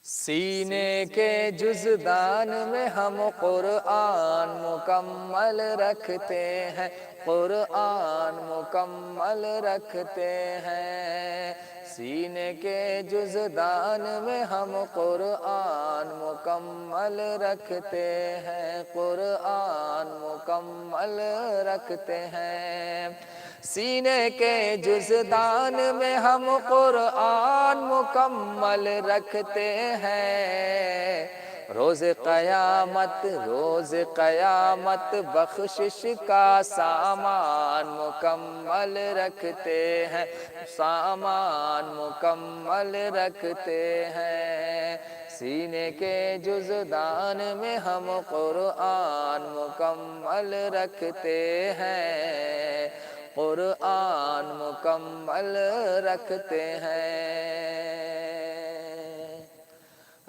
سینے کے جزدان میں ہم قرآن مکمل رکھتے ہیں، قرآن مکمل رکھتے ہیں۔ سینے کے جزدان میں ہم قرآن مکمل رکھتے ہیں، قرآن مکمل رکھتے ہیں۔ سینے کے جزدان میں ہم قرآن مکمل رکھتے ہیں۔ روز قیامت بخشش کا سامان مکمل رکھتے ہیں، سامان مکمل رکھتے ہیں۔ سینے کے جزدان میں ہم قرآن مکمل رکھتے ہیں، قرآن مکمل رکھتے ہیں۔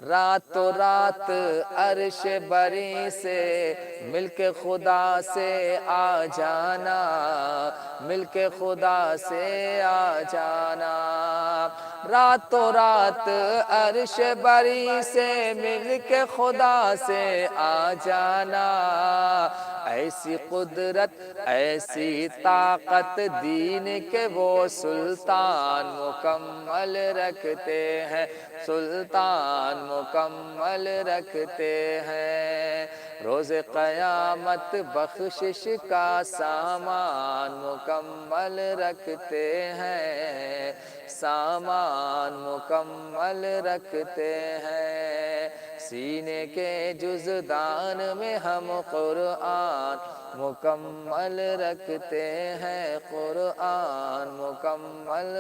راتوں رات عرش بری سے مل کے خدا سے آ جانا، مل کے خدا سے آ جانا۔ راتوں رات عرش بری سے مل کے خدا سے آ جانا۔ ایسی قدرت ایسی طاقت دین کے وہ سلطان مکمل رکھتے ہیں، سلطان مکمل رکھتے ہیں۔ روز قیامت بخشش کا سامان مکمل رکھتے ہیں، سامان مکمل رکھتے ہیں۔ سینے کے جزدان میں ہم قرآن مکمل رکھتے ہیں، قرآن مکمل